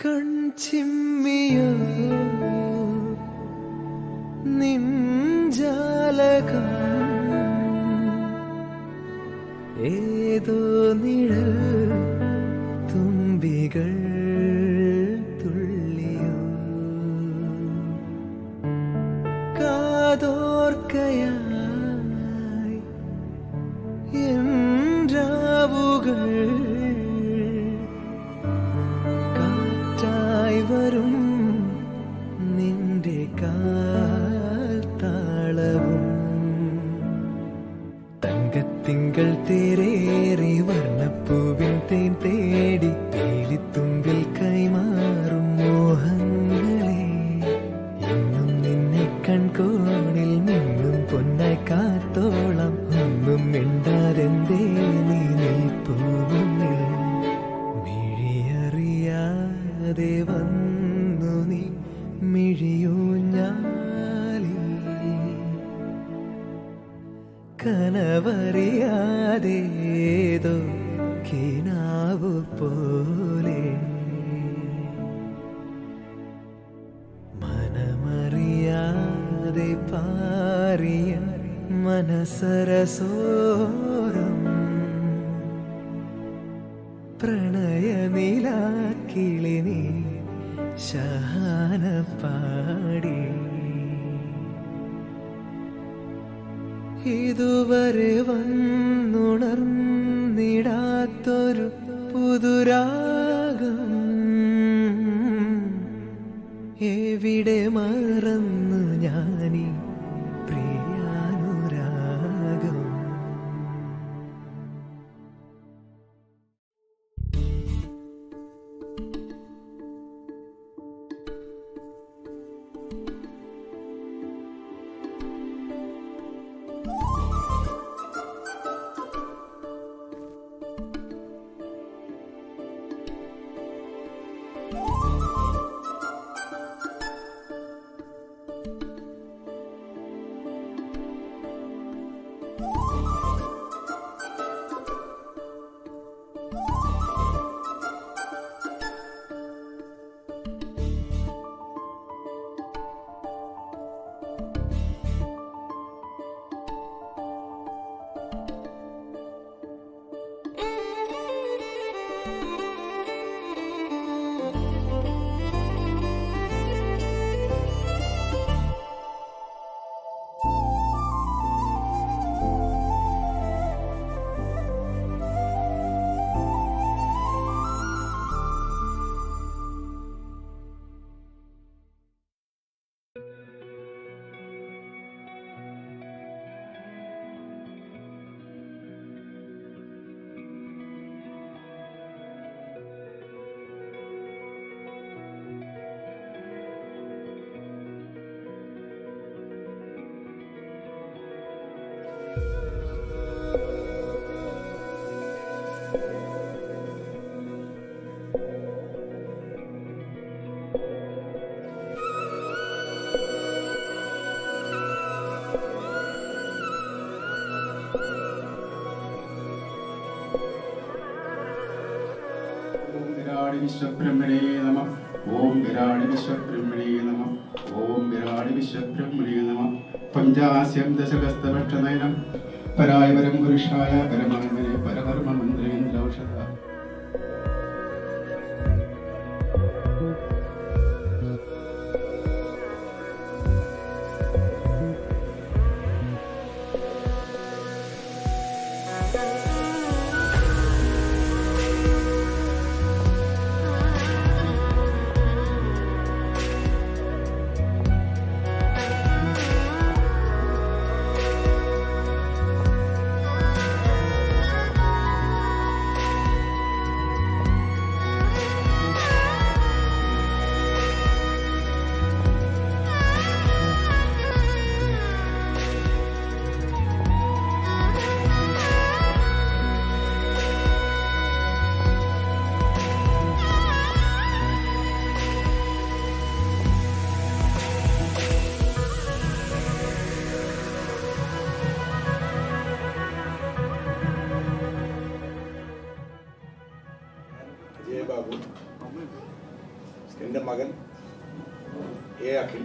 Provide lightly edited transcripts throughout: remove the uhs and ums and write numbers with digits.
കൺചിമ്മിയോ നിൻജാലകം ഏതോ നിഴൽ തുമ്പികൾ തുള്ളിയോ കാതോർക്കയായി എൻ രാവുകൾ കാറ്റായി വരും നിന്റെ കാൽ താളവും തങ്കത്തിങ്കൾ തേരേറി വർണ്ണപ്പൂവിൻ തേൻ തേടി പേലിത്തുമ്പിൽ കൈമാറും മോഹങ്ങളെ എന്നും നിന്നെ കൺകോണിൽ നിന്നും പൊന്നായി കാത്തോളം ഒന്നും മിണ്ടാതെന്തേ നീ നിൽപ്പൂവുന്നിൽ മിഴിയറിയാതെ വന്നു നീ മിഴിയൂഞ്ഞാലി കനവറിയാതേതോ കിനാവു പോലെ മനമറിയാതെ പാറിയ മനസരസോരം പ്രണയനിലാക്കിളി നീ ശാന പാടി ഇതുവരെ വന്നുണർന്നിടാത്തൊരു പുതുരാഗം എവിടെ മറന്നു ഞാനീ പ്രിയാനുരാഗം. विश्वब्रह्मणे नमः. ओम विराट विश्वब्रह्मणे नमः. ओम विराट विश्वब्रह्मणे नमः. पंचास्यं दशकस्तवक्षनयनं परायवरं पुरुषाय परमात्मने परधर्म मन्त्रेन्द्रौषध. എൻ്റെ മകൻ അഖിൽ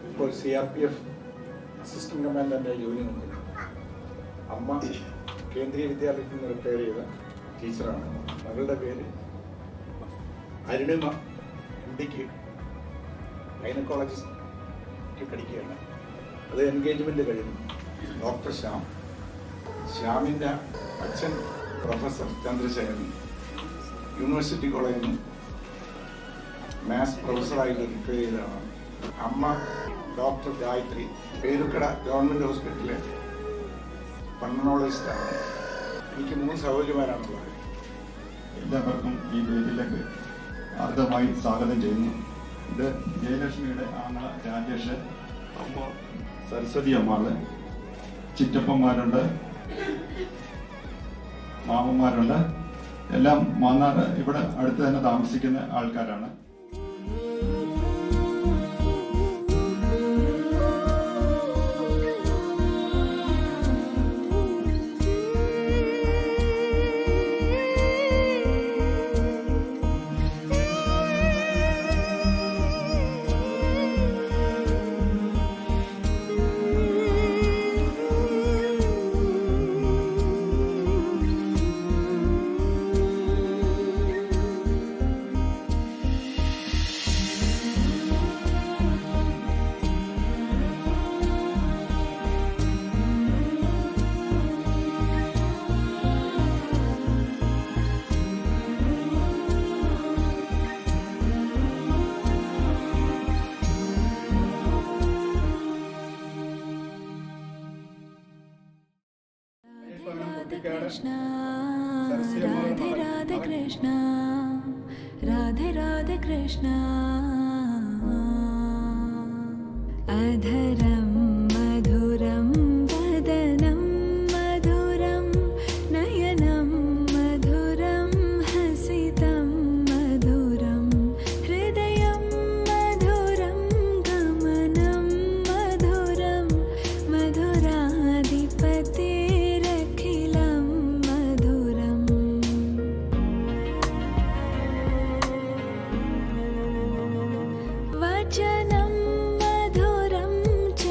ഇപ്പോൾ CRPF അസിസ്റ്റന്റ് കമാൻഡൻ്റായി ജോലി നോക്കുന്നു. അമ്മ കേന്ദ്രീയ വിദ്യാലയത്തിൽ നിന്ന് റിട്ടയർ ചെയ്ത ടീച്ചറാണ്. മകളുടെ പേര് അരുണിമ, MDക്ക് ഗൈനക്കോളജിസ്റ്റ് പഠിക്കുകയാണ്. അത് എൻഗേജ്മെന്റ് കഴിഞ്ഞു. ഡോക്ടർ ശ്യാമിൻ്റെ അച്ഛൻ പ്രൊഫസർ ചന്ദ്രശേഖരൻ യൂണിവേഴ്സിറ്റി കോളേജിൽ നിന്ന് മാത്സ് പ്രൊഫസറായിട്ട് റിട്ടയർ ചെയ്തതാണ്. അമ്മ ഡോക്ടർ ഗായത്രി പേരുക്കട ഗവൺമെൻറ് ഹോസ്പിറ്റലിലെ പൾമണോളജിസ്റ്റാണ്. എനിക്ക് 3 സഹോദരിമാരാണുള്ളത്. എല്ലാവർക്കും ഈ വേദിയിലേക്ക് ആർദ്രമായി സ്വാഗതം ചെയ്യുന്നു. ഇത് ജയലക്ഷ്മിയുടെ ആങ്ങള രാജേഷ്, അമ്മ സരസ്വതി അമ്മാള്, ചിറ്റപ്പന്മാരുണ്ട്, മാമന്മാരുണ്ട്. എല്ലാം മാന്നാർ ഇവിടെ അടുത്ത് തന്നെ താമസിക്കുന്ന ആൾക്കാരാണ്. कृष्णा राधे राधे कृष्णा राधे राधे कृष्णा अधरं मधुरं वदनं मधुरं नयनं मधुरं हसितं मधुरं हृदयं मधुरं गमनं मधुरं मधुराधिपते वचनं मधुरं च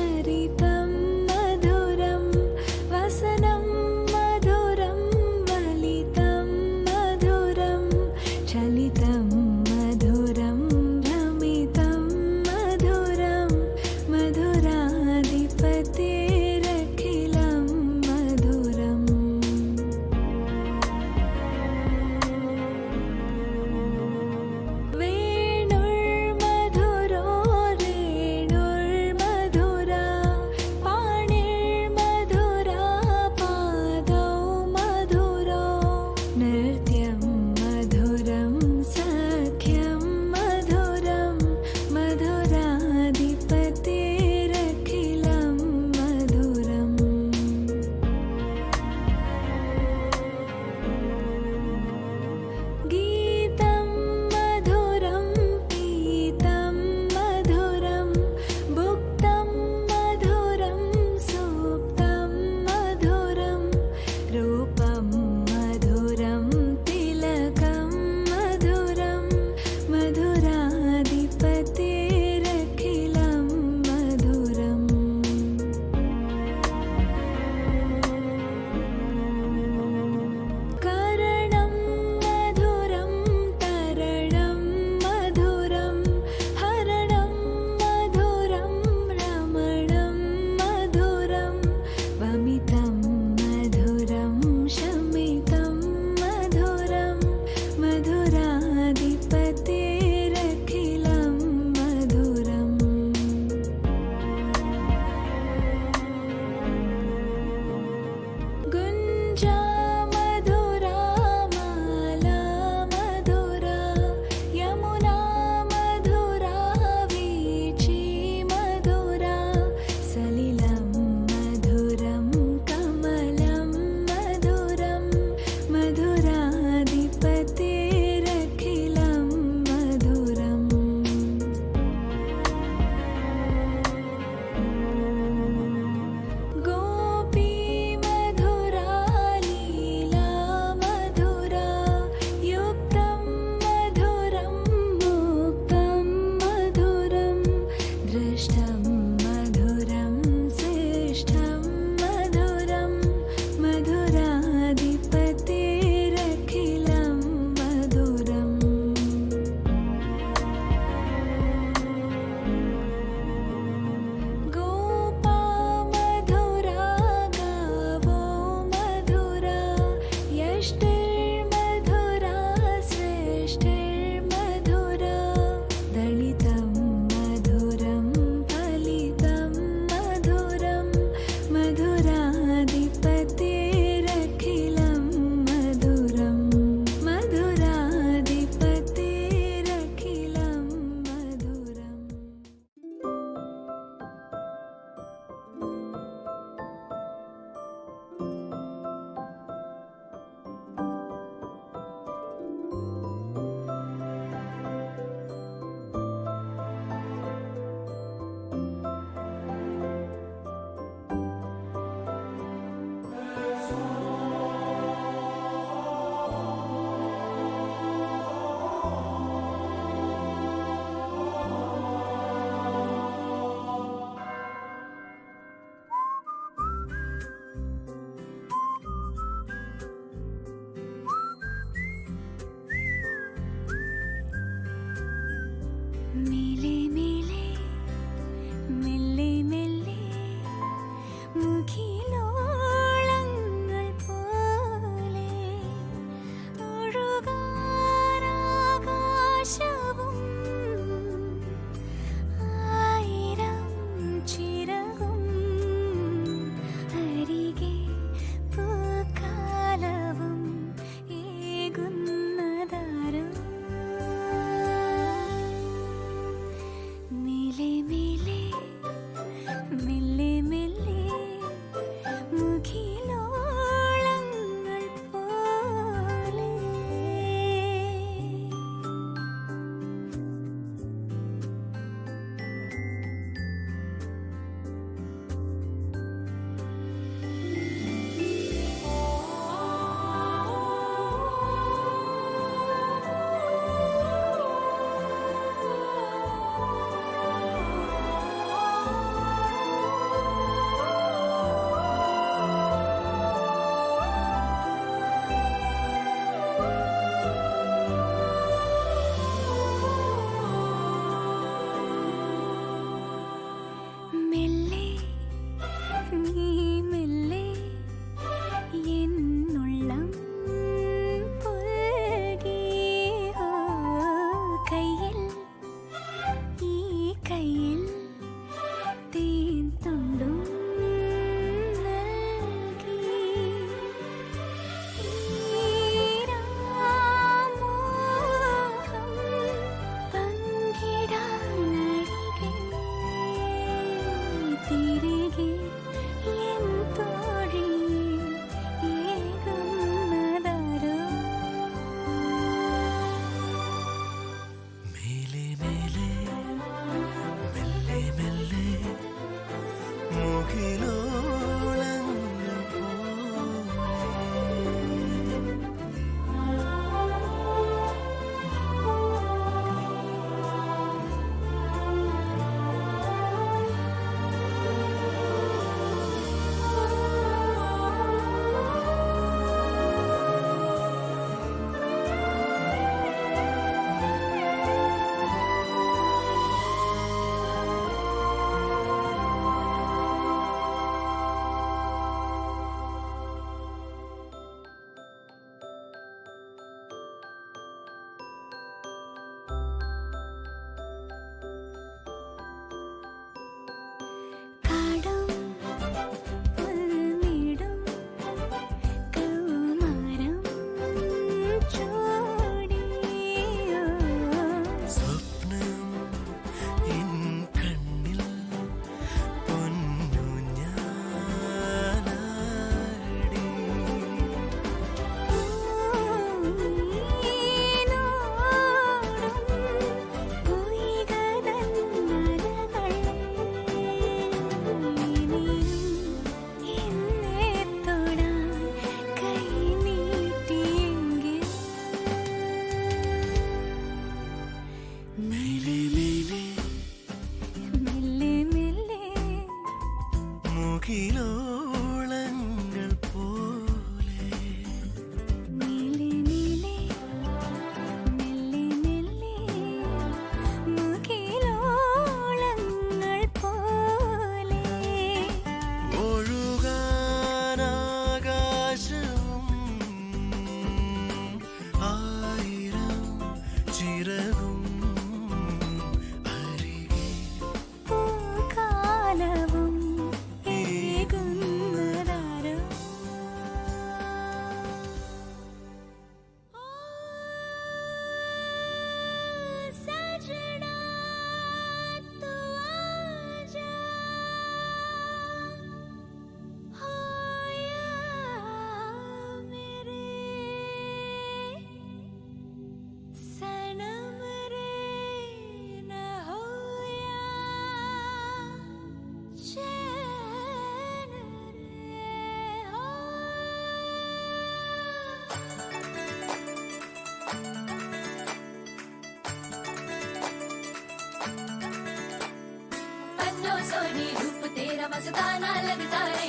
मस्ताना लगता रे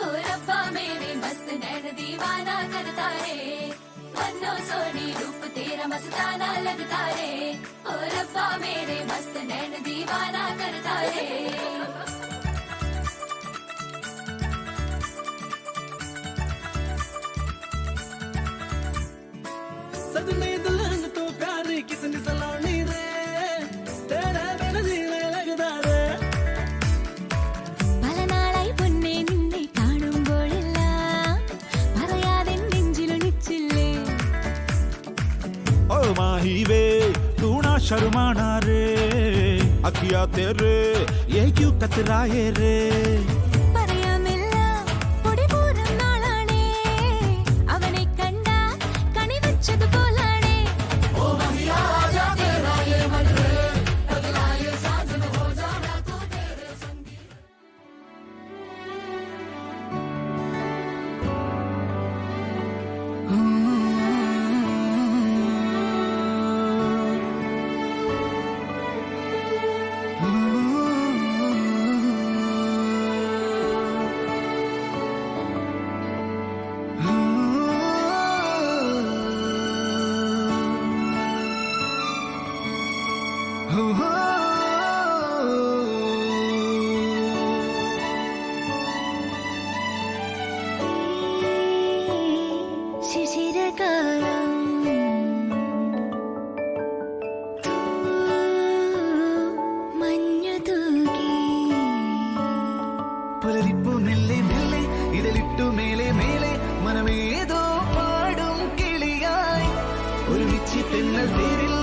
ओ रब्बा मेरे मस्त नैन दीवाना करता रे मन्नो सोनी रूप तेरा मस्ताना लगता रे ओ रब्बा मेरे मस्त नैन दीवाना करता रे सजने दुल्हन तो प्यार कितनी सलोनी रे तेरे बिन जीने लगता रे പല നാളായി പൊന്നെ നിന്നെ കാണുമ്പോഴെല്ലാം പറയാതെ നെഞ്ചിലൊളിച്ചില്ലേ ओ माही वे तू ना शर्माना रे अखिया तेरे ये क्यों कतराए रे പറയാമില്ല പൊടിപൂരം നാളാണേ അവനെ കണ്ട കണി വെച്ചതുപോലാണേ ഓ മഹിയാ ആജാ തേരാ യേ मन रे पगला ये साजन हो जाना तू तेरे संगी ശിശിരകാലം മഞ്ഞു തൂകി പുലരിപ്പൂ മെല്ലെ മെല്ലെ ഇതിലിട്ടു മേലെ മേലെ മനമേതോ പാടും കിളിയായി ഒരുമിച്ച് തെന്നൽ തേരിൽ